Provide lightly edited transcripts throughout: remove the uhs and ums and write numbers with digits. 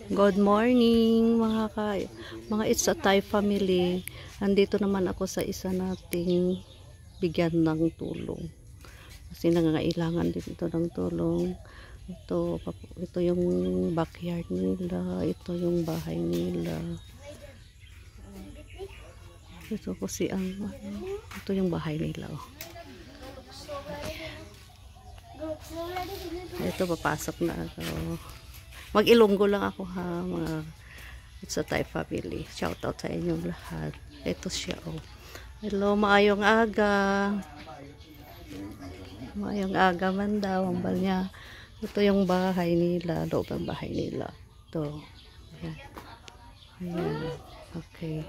Good morning mga It's a Thai family. Nandito naman ako sa isa nating bigyan ng tulong. Kasi nangangailangan din ito ng tulong. Ito yung backyard nila, ito yung bahay nila. Ito kasi ito yung bahay nila. Ito papasok na ako. Mag-Ilonggo lang ako ha, mga It's a Thai family. Shout out sa inyong lahat. Ito siya oh. Hello, maayong aga. Maayong aga man daw ang bal niya. Ito yung bahay nila, loob ng bahay nila. Ito. Ayan. Ayan. Okay.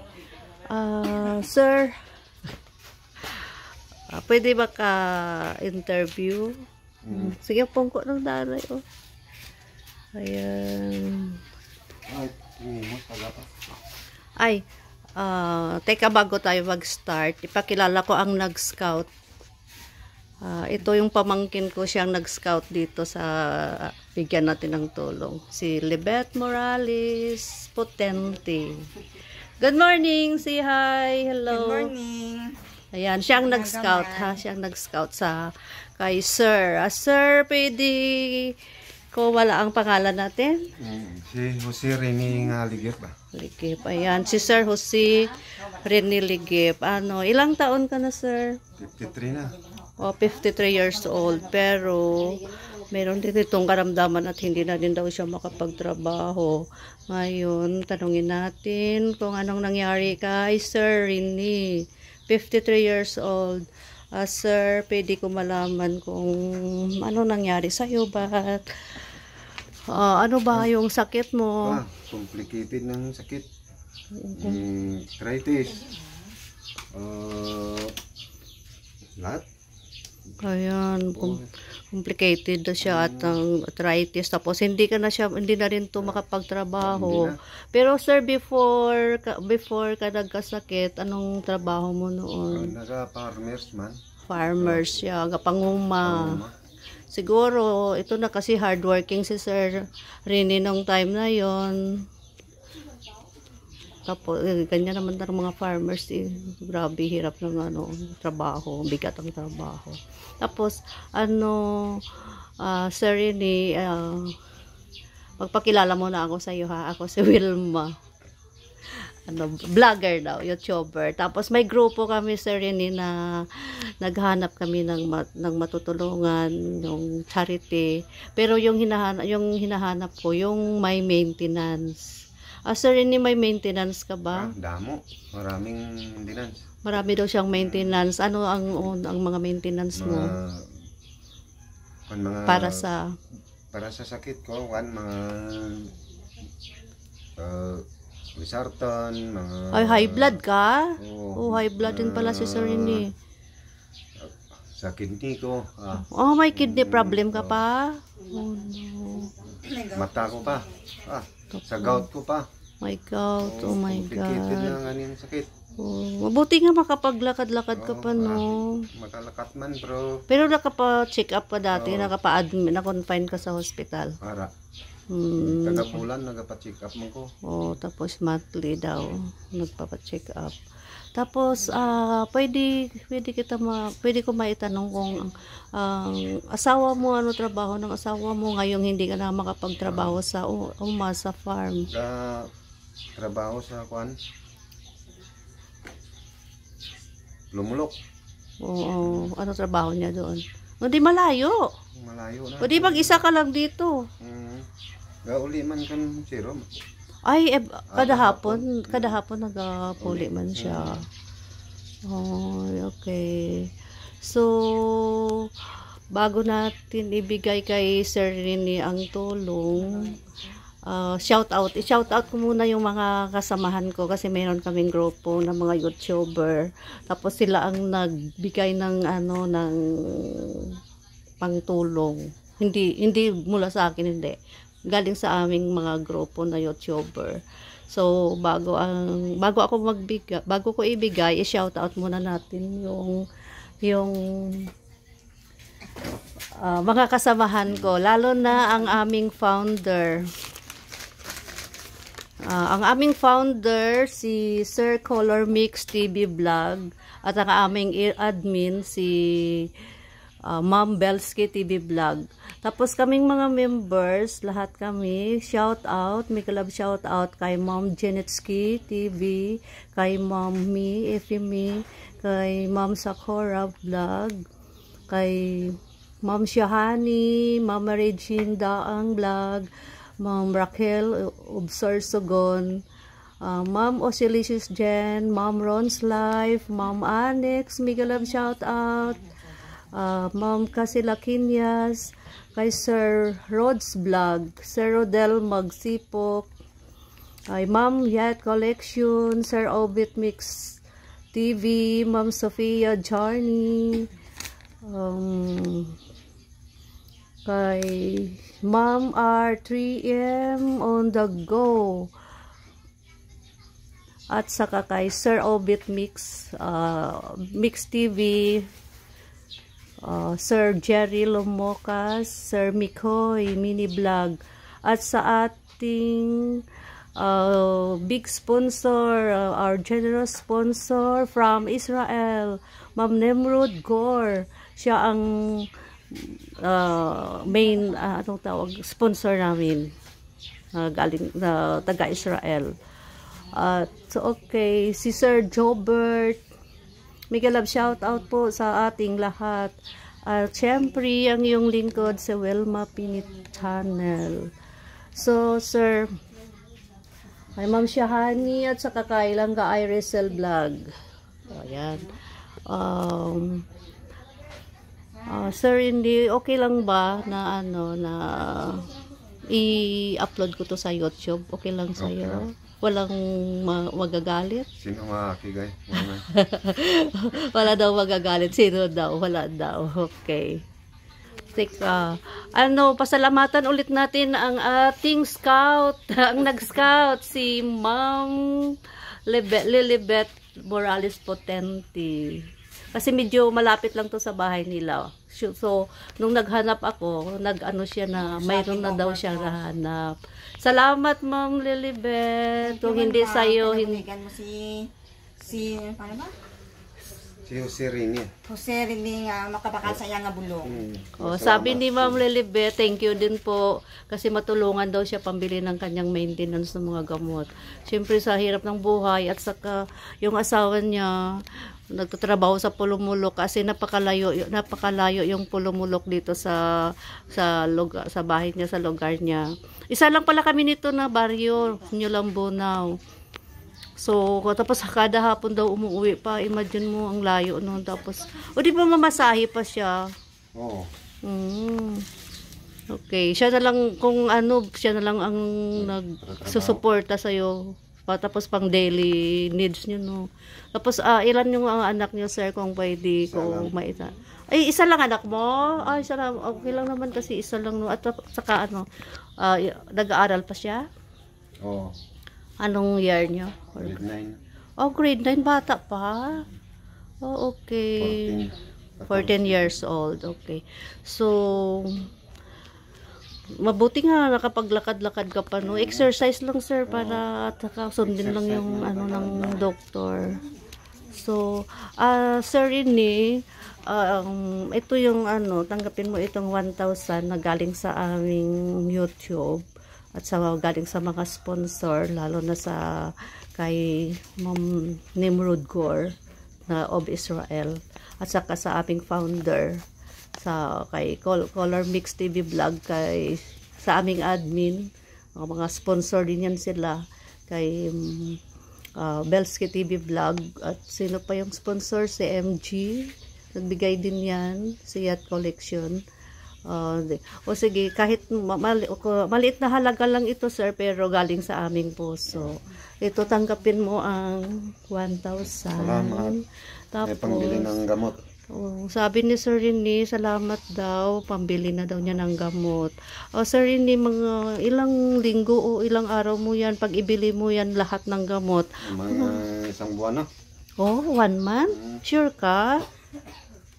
Sir, pwede ba ka interview? Sige, pungko ng nanay oh. Ayan. Ay, teka bago tayo mag-start, ipakilala ko ang nag-scout. Ito yung pamangkin ko, siyang nag-scout dito sa bigyan natin ng tulong. Si Libet Morales Potente. Good morning! Say hi! Hello! Good morning! Ayan, siyang nag-scout ha. Siyang nag-scout sa kay Sir. Sir, pwede ko wala ang pangalan natin? Si Jose Rene Ligip ba? Ligip. Ayan, si Sir Jose Rene Ligip. Ilang taon ka na, sir? 53 na. 53 years old. Pero, meron din itong karamdaman at hindi na din daw siya makapagtrabaho. Ngayon, tanungin natin kung anong nangyari kay Sir Rene. 53 years old. Sir, pwede ko malaman kung ano nangyari sa'yo. Ano ba yung sakit mo? Complicated ng sakit. Arthritis. Lahat. Ayan, complicated na siya at ang arthritis. Tapos hindi na rin to makapagtrabaho. Pero sir, before ka nagkasakit, anong trabaho mo noon? Naka-farmers man. Farmers siya, panguma. Siguro, ito na kasi hardworking si Sir Rene nung time na yon. Tapos, ganyan naman ng mga farmers. Grabe, hirap ng trabaho. Bigat ang trabaho. Tapos, Sir Rene, magpakilala muna ako sa iyo ha. Ako si Wilma. Vlogger daw, YouTuber. Tapos may grupo kami, Sir Rene, na naghanap kami ng matutulungan, yung charity. Pero yung hinahanap ko, yung may maintenance. Sir Rene, may maintenance ka ba? Damo. Maraming maintenance. Marami daw siyang maintenance. Ano ang mga maintenance mo? Para sa sakit ko, mga Lizartan, mga... Ay, high blood ka? High blood din pala si Sir Rene. Sa kidney ko. May kidney problem ka pa? Oh, no. Mata ko pa. Sa gout ko pa. My gout, oh my complicated God. na nga niyang sakit. Mabuti nga makapaglakad-lakad ka pa, no? Makalakat man, bro. Pero nakapa-check up ka dati, nakapa-admit, na-confine ka sa hospital. Para. Tagabulan, nagpa-check up mo ko. Tapos monthly daw, nagpapa-check up. Tapos, pwede ko maitanong kung asawa mo, ano trabaho ng asawa mo ngayong hindi ka na makapagtrabaho sa sa farm? Trabaho sa kwan. Lumulok. Oo, ano trabaho niya doon? Hindi malayo. Malayo na. Pwede mag-isa ka lang dito. Gauli man kan zero. Ay, kada hapon nagapuli man siya. Okay. So, bago natin ibigay kay Sir Rene ang tulong, i-shout out ko muna yung mga kasamahan ko kasi mayroon kaming grupo ng mga YouTuber. Tapos sila ang nagbigay ng ng pangtulong. Hindi mula sa akin, hindi. Galing sa aming mga grupo na YouTuber. So, bago ko ibigay, i-shout out muna natin yung mga kasamahan ko, lalo na ang aming founder. Ang aming founder, si Sir Color Mix TV Vlog, at ang aming admin, si Ma'am Belsky TV Vlog. Tapos kaming mga members, lahat kami, shout out, may kalab shout out kay Ma'am Janetsky TV, kay Ma'am Mi, Efimi, kay Ma'am Sakura Vlog, kay Ma'am Shahani, Ma'am Regina ang Vlog, Ma'am Raquel Obsorsogon, Ma'am Osilicious Jen, Ma'am Ron's Life, Ma'am Annex, Miguel shout out, Ma'am Casilaquinas, kay Sir Rod's Vlog, Sir Rodel Magsipok, kay Ma'am Yat Collection, Sir Obit Mix TV, Ma'am Sophia Journey, kay Ma'am R3M on the go, at saka kay Sir Obit Mix Mix TV, Sir Jerry Lomocas, Sir Mikoy Mini Vlog, at sa ating big sponsor, our generous sponsor from Israel, Ma'am Nemrod Gore. Siya ang main anong tawag, sponsor namin, galing taga Israel. So okay, si Sir Jobert, Miguel love shout out po sa ating lahat. At syempre ang iyong lingkod sa Wilma Pinit Channel. So sir, kay Ma'am Shahani at sa kakailang ka Irisel Vlog. Ayan. Sir, hindi okay lang ba na ano na i-upload ko to sa YouTube? Okay lang sa iyo? Okay. Walang magagalit? Sino makakigay? Wala daw magagalit. Sino daw? Wala daw. Okay. Teka. Pasalamatan ulit natin ang ating scout. Ang nag-scout si Ma'am Lilibet Morales Potente. Kasi medyo malapit lang to sa bahay nila. So, nung naghanap ako, nag-ano siya na, mayroon na daw siya nahanap. Salamat, Ma'am Lilibet. Kung hindi sa'yo, hindi... mo paano ba? Si Jose Rini. Jose Rini nga, makabakal sa iya nga bulong. Sabi ni Ma'am Lilibet, thank you din po. Kasi matulungan daw siya pambili ng kanyang maintenance ng mga gamot. Siyempre sa hirap ng buhay at saka yung asawa niya, nagtatrabaho sa Pulumulok kasi napakalayo yung Pulumulok dito sa lugar, sa bahay niya, sa lugar niya. Isa lang pala kami nito na baryo, New Lambunaw. So, tapos kada hapon daw umuwi pa. Imagine mo ang layo noon. Tapos, di ba mamasahe pa siya? Oo. Okay, siya na lang siya na lang ang nagsusuporta sa iyo. Tapos pang daily needs niyo, no. Tapos ilan yung anak niyo, sir, kung pwede ko maita. Ay, isa lang anak mo? Ay, isa lang. Okay lang naman kasi isa lang, no. At saka nag-aaral pa siya? Oo. Anong year niyo? Grade 9. Oh, grade 9, bata pa. Oh, okay. 14 years old. Okay. So, mabuti nga nakapaglakad-lakad ka pa, no. Exercise lang, sir, para sundin lang yung ng doktor. So, sir Rini, ito yung tanggapin mo itong 1,000 na galing sa aming YouTube at galing sa mga sponsor, lalo na sa kay Ma'am Nimrod Gore na of Israel, at saka sa aming founder, kay Color Mix TV Vlog, sa aming admin, mga sponsor din yan sila, kay Belsky TV Vlog, at sino pa yung sponsor, si MG, nagbigay din yan, si Yat Collection. Sige, kahit maliit na halaga lang ito, sir, pero galing sa aming puso. Ito, tanggapin mo ang 1,000. Salamat. Tapos, pambili ng gamot. Sabi ni Sir Rini, salamat daw, pambili na daw niya ng gamot. Sir Rini, mga ilang linggo o ilang araw mo yan, pag ibili mo yan lahat ng gamot? Mga isang buwan na. 1 month? Sure ka?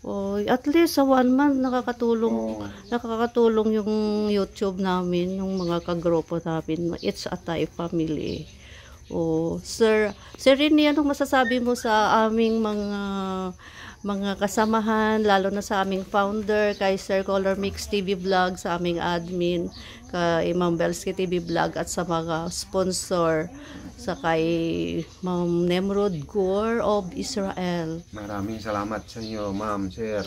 Oh, at least sa 1 month nakakatulong Oo. nakakatulong yung YouTube namin, yung mga kagrupo namin. It's a Thai family. Oh, Sir Rini, anong masasabi mo sa aming mga kasamahan, lalo na sa aming founder, kay Sir Color Mix TV Vlog, sa aming admin, kay Ma'am Belski TV Vlog, at sa mga sponsor, sa kay Ma'am Nemrod Gore of Israel. Maraming salamat sa inyo, ma'am, sir.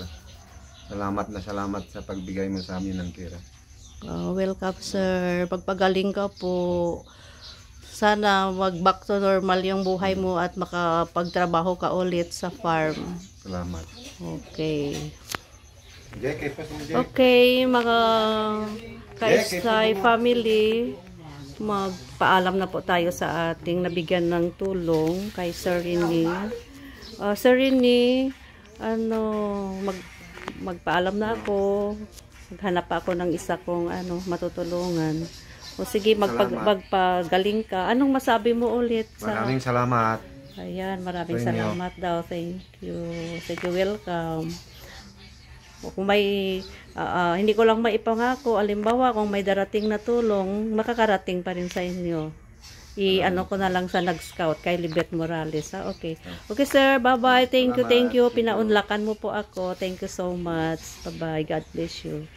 Salamat na salamat sa pagbigay mo sa amin ng pera. Welcome, sir. Pagpagaling ka po. Sana mag-back to normal yung buhay mo at makapagtrabaho ka ulit sa farm. Salamat. Okay. Jack, pa si Jack. Okay, mga Kaisay family, magpaalam na po tayo sa ating nabigyan ng tulong kay Sir Rini. Sir Rini, magpaalam na ako. Maghanap ako ng isa kong matutulungan. O sige, magpagaling ka. Anong masabi mo ulit? Maraming salamat. Ayan, maraming Sa inyo. salamat daw. Thank you. Thank you, welcome. Kung may, hindi ko lang maipangako, alimbawa, kung may darating na tulong, makakarating pa rin sa inyo. I-ano ko na lang sa nag-scout kay Libet Morales. Okay. Okay, sir. Bye-bye. Thank you. Salamat. Pinaunlakan mo po ako. Thank you so much. Bye-bye. God bless you.